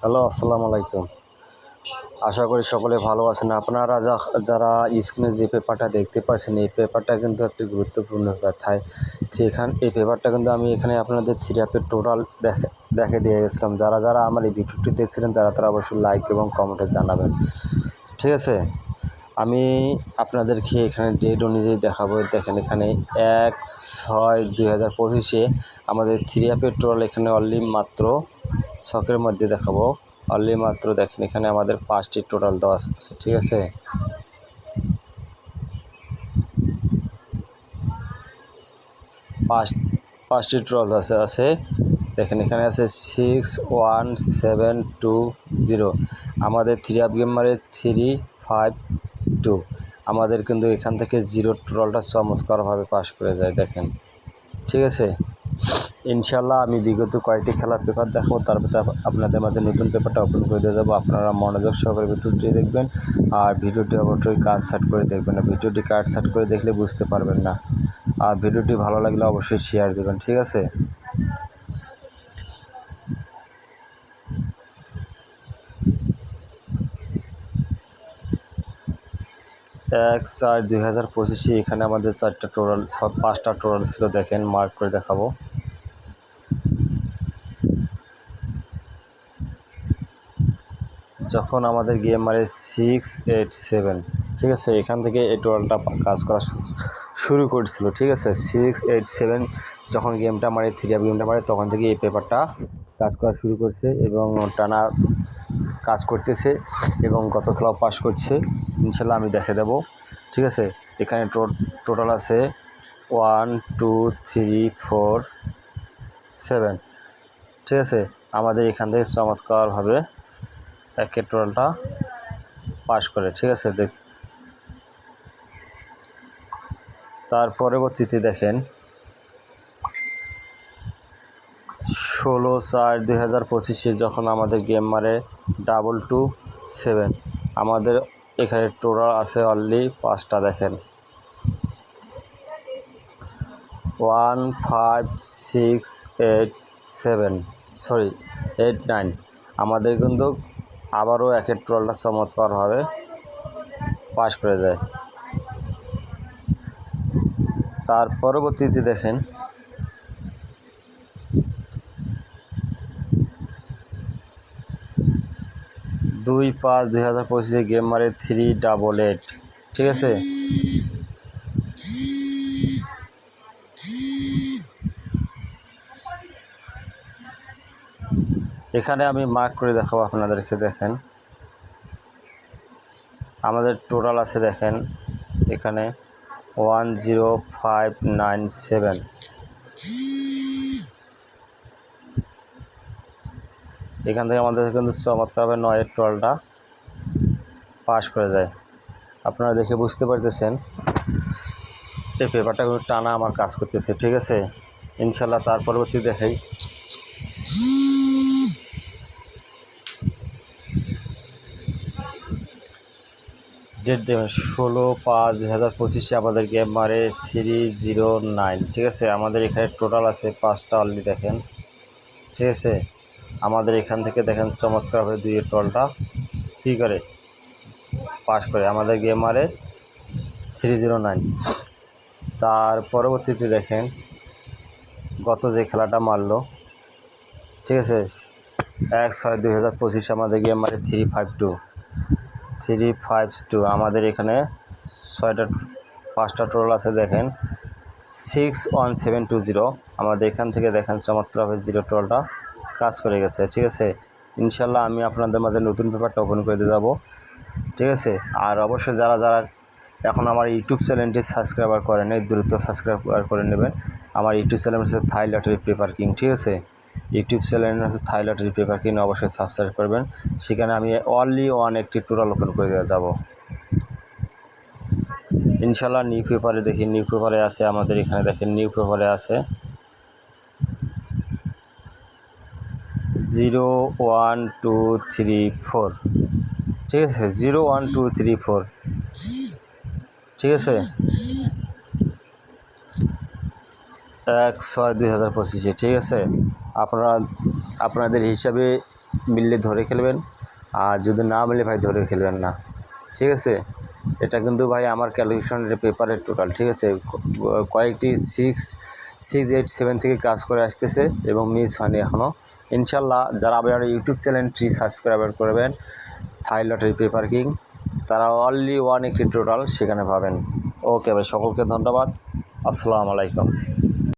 Hello, আসসালামু আলাইকুম। আশা করি সকলে ভালো আছেন। আপনারা যারা স্ক্রিনে যে পেপারটা দেখতে পাচ্ছেন, এই পেপারটা কিন্তু একটি গুরুত্বপূর্ণ পেপার। এই পেপারটা কিন্তু আমি এখানে আপনাদের থিওরির টোটাল দেখে দিয়ে গেছিলাম। যারা আমার এই ভিডিওটি দেখছিলেন তারা অবশ্যই লাইক এবং কমেন্টে জানাবেন, ঠিক আছে। আমি আপনাদেরকে এখানে ডেট অনুযায়ী দেখাবো। দেখেন, এখানে 1/6/2025 আমাদের থিওরির টোটাল এখানে অনলি মাত্র ছকের মধ্যে দেখাবো। অনলি মাত্র দেখেন, এখানে আমাদের 5টি টোটাল দেওয়া আছে, ঠিক আছে। পাঁচটি টোটাল আছে দেখেন, এখানে আছে 61720। আমাদের 3 গেমারে 352। আমাদের কিন্তু এখান থেকে 0 টোটালটা চমৎকারভাবে পাস করে যায়, দেখেন, ঠিক আছে। ইনশাল্লাহ আমি বিগত কয়েকটি খেলার পেপার দেখাবো, তারপর আপনাদের মাঝে নতুন পেপারটা ওপেন করে দিয়ে যাবো। আপনারা মনোযোগ সহকারে ভিডিওটি দেখবেন, আর ভিডিওটি অবশ্যই কাটছাঁট করে দেখবেন না। ভিডিওটি কাটছাঁট করে দেখলে বুঝতে পারবেন না। আর ভিডিওটি ভালো লাগলে অবশ্যই শেয়ার দেবেন, ঠিক আছে। 1/4/2025 এখানে আমাদের 4টা টোটাল 5টা টোটাল ছিল, দেখেন মার্ক করে দেখাবো। যখন আমাদের গেম মারে 687, ঠিক আছে, এখান থেকে এই টোটালটা কাজ করা শুরু করছিল, ঠিক আছে। 687 যখন গেমটা মারে, 3 গেমটা মারে, তখন থেকে এই পেপারটা কাজ করা শুরু করছে এবং টানা কাজ করতেছে এবং গত খেলাও পাস করছে। ইনশাল্লাহ আমি দেখে দেব, ঠিক আছে। এখানে টোটাল আছে 1 2 3 4 7, ঠিক আছে। আমাদের এখান থেকে চমৎকারভাবে একের টোটালটা পাস করে, ঠিক আছে। তার পরবর্তীতে দেখেন 16/4/2025 যখন আমাদের গেম মারে 227, আমাদের এখানে টোটাল আছে অনলি 5টা, দেখেন 15687 আমাদের কিন্তু আবারও একের টোটালটা চমৎকারভাবে পাস করে যায়। তার পরবর্তীতে দেখেন 2/5/2025 গেম মারে 388, ঠিক আছে। এখানে আমি মার্ক করে দেখাবো আপনাদেরকে, দেখেন আমাদের টোটাল আছে, দেখেন এখানে 10597। এখান থেকে আমাদের কিন্তু চমৎকারভাবে 9-এর টোটালটা পাস করে যায়। আপনারা দেখে বুঝতে পারতেছেন এই পেপারটা কিন্তু টানা আমার কাজ করতেছে, ঠিক আছে। ইনশাল্লাহ তার পরবর্তী দেখাই ডেট দেবেন 16/5/2025 আমাদের গেম মারে 309, ঠিক আছে। আমাদের এখানে টোটাল আছে 5টা অলরেডি, দেখেন, ঠিক আছে। আমাদের এখান থেকে দেখেন চমৎকারভাবে 2-এর টোটালটা কী করে পাস করে, আমাদের গেম মারে 309। তার পরবর্তীতে দেখেন গত যে খেলাটা মারলো, ঠিক আছে, 1/6/2025 আমাদের গেম মারে 352। আমাদের এখানে 5টা টোটাল আছে, দেখেন 61720। আমাদের এখান থেকে দেখেন চমৎকারভাবে 0 টোটালটা কাজ করে গেছে, ঠিক আছে। ইনশাল্লাহ আমি আপনাদের মাঝে নতুন পেপারটা ওপেন করে দিয়ে যাবো, ঠিক আছে। আর অবশ্যই যারা এখন আমার ইউটিউব চ্যানেলটি সাবস্ক্রাইবার করেন, দ্রুত সাবস্ক্রাইব করে নেবেন। আমার ইউটিউব চ্যানেল হচ্ছে থাই লটারি পেপার কিং, ঠিক আছে। ইউটিউব চ্যানেল হচ্ছে থাই লটারি পেপার কিং, অবশ্যই সাবস্ক্রাইব করবেন। সেখানে আমি অনলি একটি টোটাল ওপেন করে দিয়ে যাবো ইনশাল্লাহ। নিউ পেপারে দেখি, নিউ পেপারে আছে আমাদের এখানে, দেখেন নিউ পেপারে আছে 01234, ঠিক আছে, 01234, ঠিক আছে। 1/6/2025, ঠিক আছে। আপনাদের হিসাবে মিললে ধরে খেলবেন, আর যদি না মিলে ভাই ধরে খেলবেন না, ঠিক আছে। এটা কিন্তু ভাই আমার ক্যালকুলেশনের পেপারের টোটাল, ঠিক আছে। কয়েকটি 6, 8, 7 থেকে কাজ করে আসতেছে এবং মিস হয়নি এখনও। ইনশাল্লাহ যারা আবার ইউটিউব চ্যানেলটি সাবস্ক্রাইব করবেন থাই লটারি পেপার কিং, তারা অনলি 1 একটি টোটাল সেখানে পাবেন। ওকে ভাই, সকলকে ধন্যবাদ। আসসালামু আলাইকুম।